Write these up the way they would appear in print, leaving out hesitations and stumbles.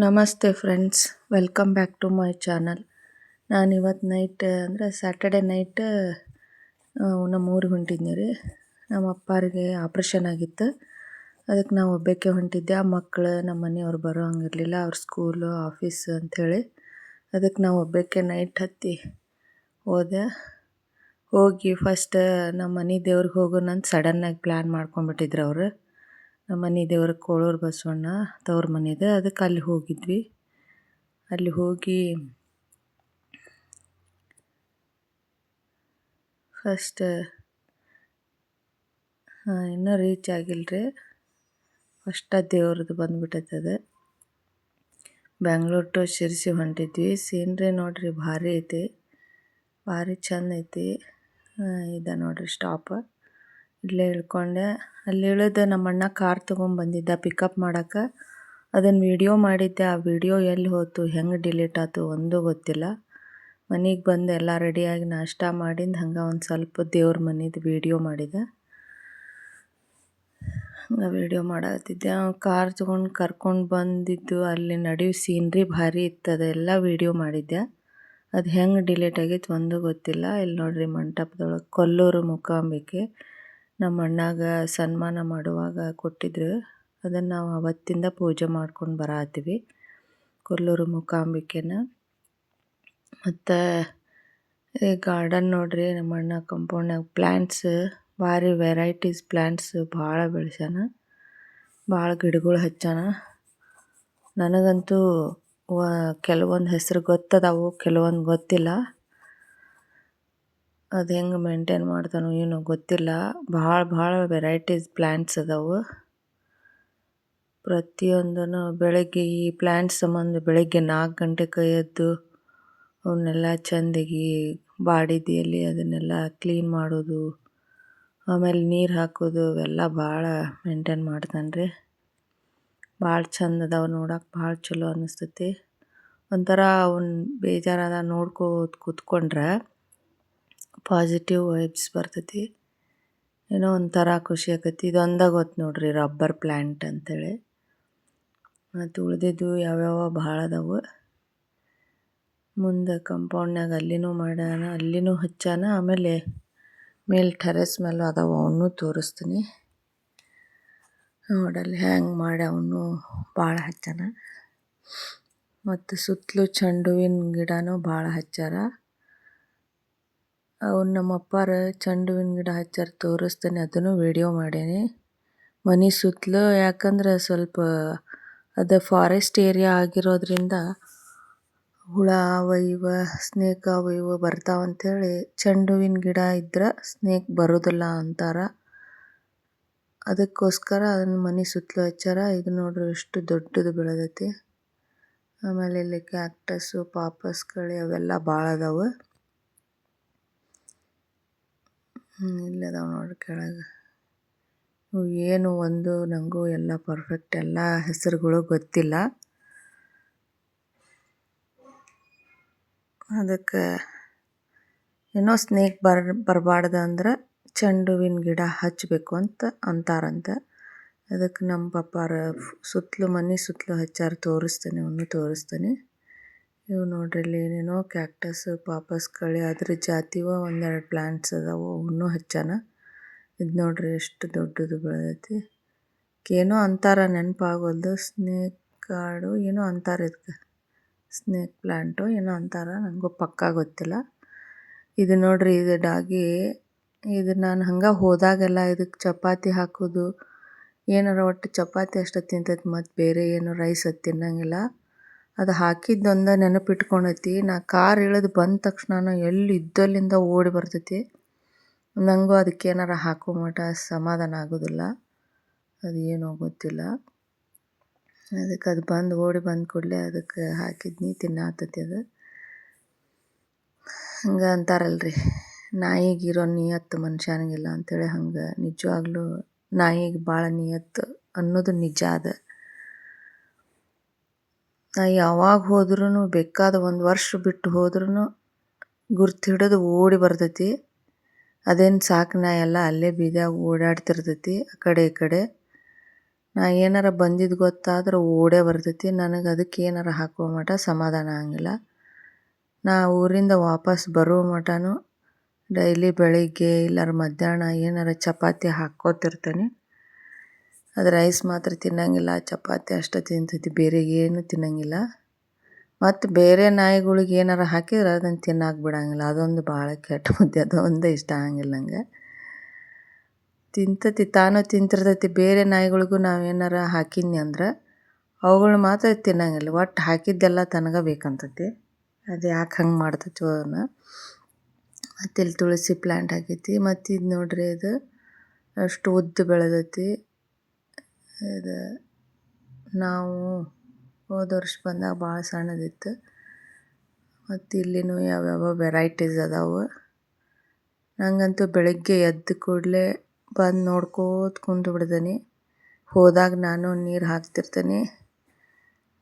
ನಮಸ್ತೆ friends, welcome back to my channel. ನಾನಿವತ್ತು night ಅಂದರೆ ಸ್ಯಾಟರ್ಡೆ ನೈಟ್ ನಮ್ಮ ಊರಿಗೆ ಹೊಂಟಿದ್ನಿ ರೀ. ನಮ್ಮ ಅಪ್ಪಾರಿಗೆ ಆಪ್ರೇಷನ್ ಆಗಿತ್ತು. ಅದಕ್ಕೆ ನಾವು ಒಬ್ಬಾಕೆ ಹೊಂಟಿದ್ದೆ. ಆ ಮಕ್ಕಳು ನಮ್ಮ ಮನೆಯವ್ರು ಬರೋ ಹಂಗಿರಲಿಲ್ಲ, ಅವ್ರ ಸ್ಕೂಲು ಆಫೀಸ್ ಅಂಥೇಳಿ. ಅದಕ್ಕೆ ನಾವು ಒಬ್ಬಾಕೆ ನೈಟ್ ಹತ್ತಿ ಹೋದೆ. ಹೋಗಿ ಫಸ್ಟ್ ನಮ್ಮ ಮನೆ ದೇವ್ರಿಗೆ ಹೋಗೋಣಂತ ಸಡನ್ನಾಗಿ ಪ್ಲ್ಯಾನ್ ಮಾಡ್ಕೊಂಡ್ಬಿಟ್ಟಿದ್ರು ಅವರು. ನಮ್ಮ ಮನೆ ದೇವ್ರ ಕೋಳೂರು ಬಸವಣ್ಣ ತವ್ರ ಮನೆದು. ಅದಕ್ಕೆ ಅಲ್ಲಿ ಹೋಗಿದ್ವಿ. ಅಲ್ಲಿ ಹೋಗಿ ಫಸ್ಟ್ ಇನ್ನೂ ರೀಚ್ ಆಗಿಲ್ಲರಿ. ಫಸ್ಟ್ ದೇವ್ರದ್ದು ಬಂದ್ಬಿಟ್ಟೈತದ. ಬೆಂಗ್ಳೂರು ಟು ಶಿರ್ಸಿ ಹೊಂಟಿದ್ವಿ. ಸೀನ್ರಿ ನೋಡ್ರಿ ಭಾರಿ ಐತಿ, ಭಾರಿ ಚಂದ ಐತಿ. ಇದೆ ನೋಡ್ರಿ ಸ್ಟಾಪ್. ಇಲ್ಲೇ ಇಳ್ಕೊಂಡೆ. ಅಲ್ಲಿ ಇಳಿದು ನಮ್ಮ ಅಣ್ಣ ಕಾರ್ ತೊಗೊಂಬಂದಿದ್ದ ಪಿಕಪ್ ಮಾಡೋಕೆ. ಅದನ್ನು ವಿಡಿಯೋ ಮಾಡಿದ್ದೆ. ಆ ವಿಡಿಯೋ ಎಲ್ಲಿ ಹೋಯ್ತು, ಹೆಂಗೆ ಡಿಲೀಟ್ ಆಯ್ತು ಒಂದೂ ಗೊತ್ತಿಲ್ಲ. ಮನೆಗೆ ಬಂದು ಎಲ್ಲ ರೆಡಿಯಾಗಿ ನಾಷ್ಟ ಮಾಡಿಂದ ಹಂಗೆ ಒಂದು ಸ್ವಲ್ಪ ದೇವ್ರ ಮನೆದು ವಿಡಿಯೋ ಮಾಡಿದೆ. ಹಂಗೆ ವಿಡಿಯೋ ಮಾಡತ್ತಿದ್ದೆ. ಕಾರ್ ತೊಗೊಂಡು ಕರ್ಕೊಂಡು ಬಂದಿದ್ದು ಅಲ್ಲಿ ನಡೆಯೋ ಸೀನ್ರಿ ಭಾರಿ ಇತ್ತು. ಅದೆಲ್ಲ ವಿಡಿಯೋ ಮಾಡಿದ್ದೆ. ಅದು ಹೆಂಗೆ ಡಿಲೀಟ್ ಆಗೈತೆ ಒಂದೂ ಗೊತ್ತಿಲ್ಲ. ಇಲ್ಲಿ ನೋಡ್ರಿ ಮಂಟಪದೊಳಗೆ ಕೊಲ್ಲೂರು ಮೂಕಾಂಬಿಕೆ ನಮ್ಮ ಅಣ್ಣಾಗ ಸನ್ಮಾನ ಮಾಡುವಾಗ ಕೊಟ್ಟಿದ್ರು. ಅದನ್ನು ನಾವು ಅವತ್ತಿಂದ ಪೂಜೆ ಮಾಡ್ಕೊಂಡು ಬರತ್ತೀವಿ, ಕೊಲ್ಲೂರು ಮೂಕಾಂಬಿಕೆನ. ಮತ್ತು ಈ ಗಾರ್ಡನ್ ನೋಡ್ರಿ, ನಮ್ಮ ಅಣ್ಣ ಕಂಪೌಂಡ್ನಾಗ ಪ್ಲ್ಯಾಂಟ್ಸ್ ಭಾರಿ ವೆರೈಟೀಸ್ ಪ್ಲ್ಯಾಂಟ್ಸ್ ಭಾಳ ಬೆಳೆಸ್ಯಾನ. ಭಾಳ ಗಿಡಗಳು ಹಚ್ಚಾನ. ನನಗಂತೂ ಕೆಲವೊಂದು ಹೆಸರು ಗೊತ್ತದಾವು, ಕೆಲವೊಂದು ಗೊತ್ತಿಲ್ಲ. ಅದು ಹೆಂಗೆ ಮೇಂಟೈನ್ ಮಾಡ್ತಾನೋ ಏನೋ ಗೊತ್ತಿಲ್ಲ. ಭಾಳ ವೆರೈಟೀಸ್ ಪ್ಲ್ಯಾಂಟ್ಸ್ ಅದಾವು. ಪ್ರತಿಯೊಂದೂ ಬೆಳಗ್ಗೆ ಈ ಪ್ಲ್ಯಾಂಟ್ಸ್ ಸಂಬಂಧ ಬೆಳಗ್ಗೆ 4 ಗಂಟೆಗೆ ಎದ್ದು ಅವನ್ನೆಲ್ಲ ಚೆಂದಾಗಿ ಬಾಡಿದಿಯಲ್ಲಿ ಅದನ್ನೆಲ್ಲ ಕ್ಲೀನ್ ಮಾಡೋದು, ಆಮೇಲೆ ನೀರು ಹಾಕೋದು, ಅವೆಲ್ಲ ಭಾಳ ಮೇಂಟೈನ್ ಮಾಡ್ತಾನೆ ರೀ. ಭಾಳ ಚಂದ ಅದಾವೆ, ನೋಡೋಕೆ ಭಾಳ ಚಲೋ ಅನ್ನಿಸ್ತೈತಿ. ಒಂಥರ ಅವನ್ನ ಬೇಜಾರಾದ ನೋಡ್ಕೋತ ಕೂತ್ಕೊಂಡ್ರೆ ಪಾಸಿಟಿವ್ ವೈಬ್ಸ್ ಬರ್ತೈತಿ. ಏನೋ ಒಂಥರ ಖುಷಿ ಆಕೈತಿ. ಇದೊಂದೇ ಗೊತ್ತು ನೋಡ್ರಿ, ರಬ್ಬರ್ ಪ್ಲ್ಯಾಂಟ್ ಅಂಥೇಳಿ. ಮತ್ತು ಉಳಿದಿದ್ದು ಯಾವ್ಯಾವ ಭಾಳ ಅದಾವು. ಮುಂದೆ ಕಂಪೌಂಡ್ನಾಗ ಅಲ್ಲಿನೂ ಮಾಡ್ಯಾನ, ಅಲ್ಲಿನೂ ಹಚ್ಚಾನ. ಆಮೇಲೆ ಮೇಲೆ ಟೆರೆಸ್ ಮೇಲೂ ಅದಾವ, ಅವನ್ನೂ ತೋರಿಸ್ತೀನಿ ನೋಡಲ್ಲಿ ಹ್ಯಾಂಗೆ ಮಾಡಿ ಅವನು ಭಾಳ ಹಚ್ಚಾನ. ಮತ್ತು ಸುತ್ತಲೂ ಚೆಂಡು ಹೂವಿನ ಗಿಡನೂ ಭಾಳ ಹಚ್ಚಾರ. ಅವ್ನು ನಮ್ಮ ಅಪ್ಪಾರು ಚೆಂಡು ಹೂವಿನ ಗಿಡ ಹಚ್ಚಾರ, ತೋರಿಸ್ತೀನಿ. ಅದನ್ನು ವಿಡಿಯೋ ಮಾಡೀನಿ ಮನೆ ಸುತ್ತಲೂ. ಯಾಕಂದ್ರೆ ಸ್ವಲ್ಪ ಅದು ಫಾರೆಸ್ಟ್ ಏರಿಯಾ ಆಗಿರೋದ್ರಿಂದ ಹುಳ ಅವ ಇವ ಸ್ನೇಕ್ ಅವ ಇವ ಬರ್ತಾವಂಥೇಳಿ ಚೆಂಡು ಹೂವಿನ ಗಿಡ ಇದ್ರೆ ಸ್ನೇಕ್ ಬರೋದಿಲ್ಲ ಅಂತಾರೆ. ಅದಕ್ಕೋಸ್ಕರ ಅದನ್ನು ಮನೆ ಸುತ್ತಲೂ ಹಚ್ಚಾರ. ಇದು ನೋಡ್ರಿ ಎಷ್ಟು ದೊಡ್ಡದು ಬೆಳೆದೈತಿ. ಆಮೇಲೆ ಇಲ್ಲಿ ಕ್ಯಾಕ್ಟಸ್ಸು, ಪಾಪಸ್ ಕಳೆ ಅವೆಲ್ಲ ಭಾಳ ಅದಾವೆ. ಇಲ್ಲದಾವೆ ನೋಡ್ರಿ ಕೆಳಗೆ. ಏನು ಒಂದು ನನಗೂ ಎಲ್ಲ ಪರ್ಫೆಕ್ಟ್ ಎಲ್ಲ ಹೆಸರುಗಳು ಗೊತ್ತಿಲ್ಲ. ಅದಕ್ಕೆ ಏನೋ ಸ್ನೇಕ್ ಬರಬಾರ್ದು ಅಂದ್ರೆ ಚೆಂಡು ಹೂವಿನ ಗಿಡ ಹಚ್ಚಬೇಕು ಅಂತ ಅಂತಾರಂತೆ. ಅದಕ್ಕೆ ನಮ್ಮ ಪಪ್ಪಾರ ಸುತ್ತಲೂ ಮನೆ ಸುತ್ತಲೂ ಹಚ್ಚಾರ. ತೋರಿಸ್ತೀನಿ, ಅವನು ತೋರಿಸ್ತೀನಿ. ಇವು ನೋಡ್ರಿ ಇಲ್ಲಿ ಏನೇನೋ ಕ್ಯಾಕ್ಟಸ್, ಪಾಪಸ್ ಕಳೆ ಅದ್ರ ಜಾತಿವ ಒಂದೆರಡು ಪ್ಲ್ಯಾಂಟ್ಸ್ ಅದಾವು, ಅವನ್ನೂ ಹಚ್ಚಾನ. ಇದು ನೋಡ್ರಿ ಎಷ್ಟು ದೊಡ್ಡದು ಬೆಳೆದೈತಿ. ಏನೋ ಅಂತಾರ, ನೆನಪಾಗೋಲ್ದು. ಸ್ನೇಕ್ ಗಾರ್ಡು ಏನೋ ಅಂತಾರೆ, ಇದಕ್ಕೆ ಸ್ನೇಕ್ ಪ್ಲ್ಯಾಂಟು ಏನೋ ಅಂತಾರೆ, ನನಗೂ ಪಕ್ಕಾ ಗೊತ್ತಿಲ್ಲ. ಇದು ನೋಡ್ರಿ, ಇದು ಡಾಗಿ. ಇದು ನಾನು ಹಂಗೆ ಹೋದಾಗೆಲ್ಲ ಇದಕ್ಕೆ ಚಪಾತಿ ಹಾಕೋದು, ಏನಾರ ಒಟ್ಟು ಚಪಾತಿ ಅಷ್ಟು ತಿಂತೈತಿ, ಮತ್ತು ಬೇರೆ ಏನು ರೈಸ್ ಅದು ತಿನ್ನಂಗಿಲ್ಲ. ಅದು ಹಾಕಿದ್ದೊಂದು ನೆನಪಿಟ್ಕೊಂಡೈತಿ. ನಾ ಕಾರ್ ಇಳಿದು ಬಂದ ತಕ್ಷಣ ಎಲ್ಲಿ ಇದ್ದಲ್ಲಿಂದ ಓಡಿ ಬರ್ತೈತಿ. ನನಗೂ ಅದಕ್ಕೆ ಏನಾರ ಹಾಕೋ ಮಟ ಸಮಾಧಾನ ಆಗೋದಿಲ್ಲ. ಅದು ಏನೋ ಗೊತ್ತಿಲ್ಲ. ಅದಕ್ಕೆ ಅದು ಓಡಿ ಬಂದ ಕೂಡಲೇ ಅದಕ್ಕೆ ಹಾಕಿದ್ನಿ, ತಿನ್ನಾತೈತಿ ಅದು. ಹಂಗೆ ಅಂತಾರಲ್ರಿ, ನಾಯಿಗಿರೋ ನಿಯತ್ತು ಮನುಷ್ಯನಿಗಿಲ್ಲ ಅಂಥೇಳಿ. ಹಂಗೆ ನಿಜವಾಗ್ಲೂ ನಾಯಿಗೆ ಭಾಳ ನಿಯತ್ತು ಅನ್ನೋದು ನಿಜ ಅದು. ನಾ ಯಾವಾಗ ಹೋದ್ರೂ ಬೇಕಾದ 1 ವರ್ಷ ಬಿಟ್ಟು ಹೋದ್ರೂ ಗುರ್ತು ಹಿಡಿದು ಓಡಿ ಬರ್ತೈತಿ. ಅದೇನು ಸಾಕು ನಾಯಿ ಎಲ್ಲ ಅಲ್ಲೇ ಬೀದಿಯಾಗ ಓಡಾಡ್ತಿರ್ತೈತಿ ಆ ಕಡೆ ಈ ಕಡೆ. ನಾ ಏನಾರ ಬಂದಿದ್ದು ಗೊತ್ತಾದ್ರೆ ಓಡೇ ಬರ್ತೈತಿ. ನನಗೆ ಅದಕ್ಕೆ ಏನಾರ ಹಾಕುವ ಮಟ ಸಮಾಧಾನ ಆಗಂಗಿಲ್ಲ. ನಾ ಊರಿಂದ ವಾಪಸ್ ಬರೋ ಮಟನೂ ಡೈಲಿ ಬೆಳಿಗ್ಗೆ ಇಲ್ಲಾರ ಮಧ್ಯಾಹ್ನ ಏನಾರ ಚಪಾತಿ ಹಾಕ್ಕೋತಿರ್ತೀನಿ. ಅದು ರೈಸ್ ಮಾತ್ರ ತಿನ್ನಂಗಿಲ್ಲ, ಚಪಾತಿ ಅಷ್ಟೇ ತಿಂತೈತಿ, ಬೇರೆ ಏನು ತಿನ್ನಂಗಿಲ್ಲ. ಮತ್ತು ಬೇರೆ ನಾಯಿಗಳಿಗೆ ಏನಾರ ಹಾಕಿದ್ರೆ ಅದನ್ನು ತಿನ್ನಕ್ಕೆ ಬಿಡಂಗಿಲ್ಲ. ಅದೊಂದು ಭಾಳ ಕೆಟ್ಟ ಬುದ್ಧಿ, ಅದೊಂದು ಇಷ್ಟ ಆಗಂಗಿಲ್ಲ ನಂಗೆ. ತಿಂತೈತಿ, ತಾನು ತಿಂತಿರ್ತೈತಿ. ಬೇರೆ ನಾಯಿಗಳಿಗೂ ನಾವು ಏನಾರ ಹಾಕಿದ್ನಿ ಅಂದ್ರೆ ಅವುಗಳು ಮಾತ್ರ ತಿನ್ನಂಗಿಲ್ಲ. ಒಟ್ಟು ಹಾಕಿದ್ದೆಲ್ಲ ತನಗೆ ಬೇಕಂತೈತಿ. ಅದು ಯಾಕೆ ಹಂಗೆ ಮಾಡ್ತೈತಿ ಅದನ್ನು. ಮತ್ತು ಇಲ್ಲಿ ತುಳಸಿ ಪ್ಲ್ಯಾಂಟ್ ಹಾಕೈತಿ. ಮತ್ತು ಇದು ನೋಡ್ರಿ, ಇದು ಅಷ್ಟು ಉದ್ದ ಬೆಳೆದೈತಿ. ಇದು ನಾವು ಹೋದ ವರ್ಷ ಬಂದಾಗ ಭಾಳ ಸಣ್ಣದಿತ್ತು. ಮತ್ತು ಇಲ್ಲಿನೂ ಯಾವ್ಯಾವ ವೆರೈಟೀಸ್ ಅದಾವೆ. ನಂಗಂತೂ ಬೆಳಗ್ಗೆ ಎದ್ದ ಕೂಡಲೇ ಬಂದು ನೋಡ್ಕೋತ ಕುಂತು ಬಿಡ್ತೀನಿ. ಹೋದಾಗ ನಾನು ನೀರು ಹಾಕ್ತಿರ್ತೀನಿ.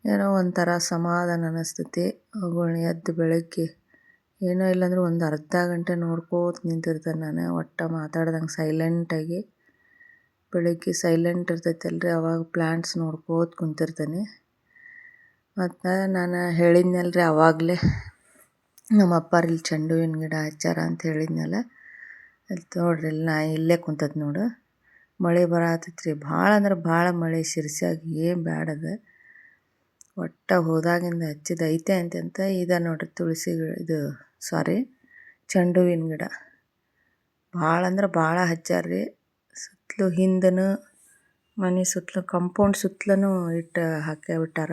ಏನೋ ಒಂಥರ ಸಮಾಧಾನ ಅನ್ನಿಸ್ತೈತಿ. ಅವುಗಳ್ನ ಎದ್ದು ಬೆಳಗ್ಗೆ ಏನೋ ಇಲ್ಲಾಂದ್ರೆ ಒಂದು ಅರ್ಧ ಗಂಟೆ ನೋಡ್ಕೋತ ನಿಂತಿರ್ತೇನೆ ನಾನು. ಒಟ್ಟು ಮಾತಾಡ್ದಂಗೆ ಸೈಲೆಂಟಾಗಿ. ಬೆಳಗ್ಗೆ ಸೈಲೆಂಟ್ ಇರ್ತೈತಲ್ರಿ, ಅವಾಗ ಪ್ಲ್ಯಾಂಟ್ಸ್ ನೋಡ್ಕೋತ ಕುಂತಿರ್ತೀನಿ. ಮತ್ತು ನಾನು ಹೇಳಿದ್ನಲ್ರಿ ಆವಾಗಲೇ, ನಮ್ಮ ಅಪ್ಪಾರು ಇಲ್ಲಿ ಚೆಂಡು ಹೂವಿನ ಗಿಡ ಹಚ್ಚಾರ ಅಂತ ಹೇಳಿದ್ನಲ್ಲ. ಅಲ್ಲಿ ನೋಡ್ರಿ, ಇಲ್ಲಿ ನಾ ಇಲ್ಲೇ ಕುಂತದ್ದು ನೋಡು. ಮಳೆ ಬರತ್ತೈತ್ರಿ, ಭಾಳ ಅಂದ್ರೆ ಭಾಳ ಮಳೆ. ಶಿರ್ಸಿಯಾಗಿ ಏನು ಬ್ಯಾಡದು. ಒಟ್ಟು ಹೋದಾಗಿಂದ ಹಚ್ಚಿದ ಐತೆ ಅಂತ ಇದೆ ನೋಡ್ರಿ ತುಳಸಿ ಗಿಡ. ಇದು ಚೆಂಡು ಹೂವಿನ ಗಿಡ ಭಾಳ ಅಂದ್ರೆ ಭಾಳ ಹಚ್ಚಾರ್ರಿ. ಸುತ್ತಲೂ ಹಿಂದೂ ಮನೆ ಸುತ್ತಲೂ ಕಾಂಪೌಂಡ್ ಸುತ್ತಲೂ ಇಟ್ಟು ಹಾಕೇ ಬಿಟ್ಟಾರ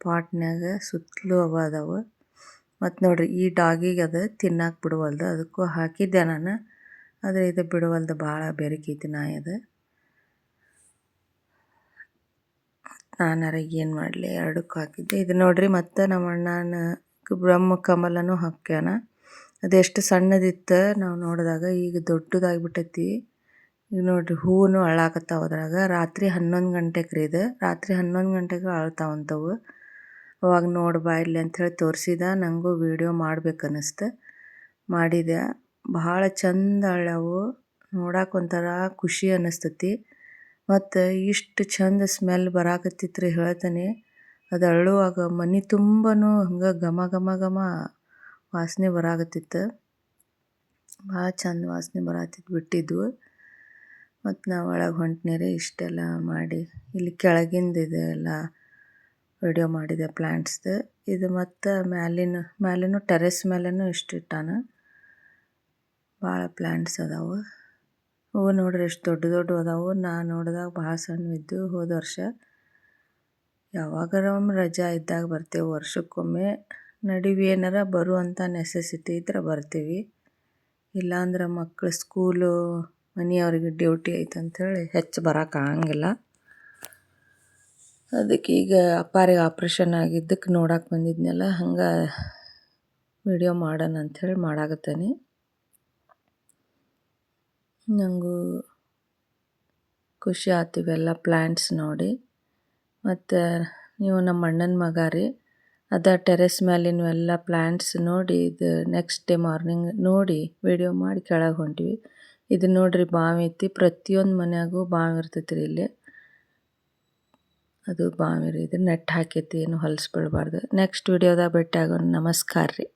ಪಾಟ್ನ್ಯಾಗ. ಸುತ್ತಲೂ ಅವ ಅದಾವೆ. ಮತ್ತು ನೋಡ್ರಿ, ಈ ಡಾಗಿಗೆ ಅದು ತಿನ್ನಕ್ಕೆ ಬಿಡವಲ್ದು. ಅದಕ್ಕೂ ಹಾಕಿದ್ದೆ ನಾನು, ಆದರೆ ಇದು ಬಿಡವಲ್ದು. ಭಾಳ ಬೆರಕೈತಿ ನಾಯಿ ಅದು. ನಾನಾರ ಏನು ಮಾಡಲಿ, ಎರಡಕ್ಕೂ ಹಾಕಿದ್ದೆ. ಇದು ನೋಡ್ರಿ, ಮತ್ತು ನಮ್ಮ ಅಣ್ಣನ ಬ್ರಹ್ಮ ಕಮಲನೂ ಹಾಕ್ಯಾನ. ಅದೆಷ್ಟು ಸಣ್ಣದಿತ್ತು ನಾವು ನೋಡಿದಾಗ, ಈಗ ದೊಡ್ಡದಾಗಿಬಿಟ್ಟೈತಿ. ಈಗ ನೋಡ್ರಿ, ಹೂವು ಅರಳಾಕತ್ತಾವ ಅದ್ರಾಗ. ರಾತ್ರಿ 11 ಗಂಟೆಗೆ ರೀ ಇದು. ರಾತ್ರಿ 11 ಗಂಟೆಗೆ ಅಳ್ತಾವಂಥವು. ಅವಾಗ ನೋಡಿ ಬಾ ಇಲ್ಲಿ ಅಂಥೇಳಿ ತೋರಿಸಿದ. ನನಗೂ ವೀಡಿಯೋ ಮಾಡ್ಬೇಕು ಅನ್ನಿಸ್ತು, ಮಾಡಿದೆ. ಭಾಳ ಚಂದ ಅಳ್ಯಾವು. ನೋಡಕ್ಕೆ ಒಂಥರ ಖುಷಿ ಅನ್ನಿಸ್ತೈತಿ. ಮತ್ತು ಇಷ್ಟು ಚಂದ ಸ್ಮೆಲ್ ಬರಾಕತ್ತಿತ್ತು ರೀ ಹೇಳ್ತಾನೆ. ಅದು ಅರಳುವಾಗ ಮನೆ ತುಂಬನೂ ಹಂಗೆ ಘಮ ಘಮ ಘಮ ವಾಸನೆ ಬರಾಕತ್ತಿತ್ತು. ಭಾಳ ಚಂದ ವಾಸನೆ ಬರಾತಿತ್ತು ಬಿಟ್ಟಿದ್ವು. ಮತ್ತು ನಾವು ಒಳಗೆ ಹೊಂಟ್ನಿ ರೀ. ಇಷ್ಟೆಲ್ಲ ಮಾಡಿ ಇಲ್ಲಿ ಕೆಳಗಿಂದ ಇದೆಲ್ಲ ವಿಡಿಯೋ ಮಾಡಿದೆ ಪ್ಲ್ಯಾಂಟ್ಸ್ದು. ಇದು ಮತ್ತು ಮ್ಯಾಲಿನೂ ಟೆರೆಸ್ ಮೇಲೂ ಇಷ್ಟು ಇಟ್ಟಾನ. ಭಾಳ ಪ್ಲ್ಯಾಂಟ್ಸ್ ಅದಾವೆ. ಹೂವು ನೋಡ್ರಿ ಎಷ್ಟು ದೊಡ್ಡ ದೊಡ್ಡ ಅದಾವೆ. ನಾ ನೋಡಿದಾಗ ಭಾಳ ಸಣ್ಣವಿದ್ದು. ಹೋದ ವರ್ಷ ಯಾವಾಗಾರ ಒಮ್ಮೆ ರಜಾ ಇದ್ದಾಗ ಬರ್ತೇವೆ, ವರ್ಷಕ್ಕೊಮ್ಮೆ. ನಡುವೆ ಏನಾರ ಬರುವಂಥ ನೆಸೆಸಿಟಿ ಇದ್ರೆ ಬರ್ತೀವಿ. ಇಲ್ಲಾಂದ್ರೆ ಮಕ್ಕಳು ಸ್ಕೂಲು, ಮನೆಯವ್ರಿಗೆ ಡ್ಯೂಟಿ ಐತೆ ಅಂಥೇಳಿ ಹೆಚ್ಚು ಬರೋಕ್ಕಾಗಂಗಿಲ್ಲ. ಅದಕ್ಕೆ ಈಗ ಅಪ್ಪಾರಿಗೆ ಆಪ್ರೇಷನ್ ಆಗಿದ್ದಕ್ಕೆ ನೋಡಕ್ಕೆ ಬಂದಿದ್ನಲ್ಲ, ಹಂಗೆ ವಿಡಿಯೋ ಮಾಡೋಣ ಅಂಥೇಳಿ ಮಾಡಾಕತ್ತೇನೆ. ನನಗೂ ಖುಷಿ ಆಯ್ತು ಇವೆಲ್ಲ ಪ್ಲ್ಯಾಂಟ್ಸ್ ನೋಡಿ. ಮತ್ತು ನೀವು ನಮ್ಮ ಅಣ್ಣನ ಮಗ ರೀ, ಅದ ಟೆರೆಸ್ ಮೇಲಿನ ಎಲ್ಲ ಪ್ಲ್ಯಾಂಟ್ಸ್ ನೋಡಿ ಇದು ನೆಕ್ಸ್ಟ್ ಡೇ ಮಾರ್ನಿಂಗ್ ನೋಡಿ ವಿಡಿಯೋ ಮಾಡಿ ಕೆಳಗೆ ಹೊಂಟಿವಿ. ಇದು ನೋಡ್ರಿ, ಬಾವಿ ಐತಿ. ಪ್ರತಿಯೊಂದು ಮನ್ಯಾಗೂ ಬಾವಿ ಇರ್ತೈತಿ ರೀ ಇಲ್ಲಿ. ಅದು ಬಾವಿ ರೀ. ಇದು ನೆಟ್ ಹಾಕೈತಿ, ಏನು ಹೊಲಸು ಬೀಳಬಾರ್ದು. ನೆಕ್ಸ್ಟ್ ವಿಡಿಯೋದಾಗ ಭೇಟಿ ಆಗೋಣ. ನಮಸ್ಕಾರ ರೀ.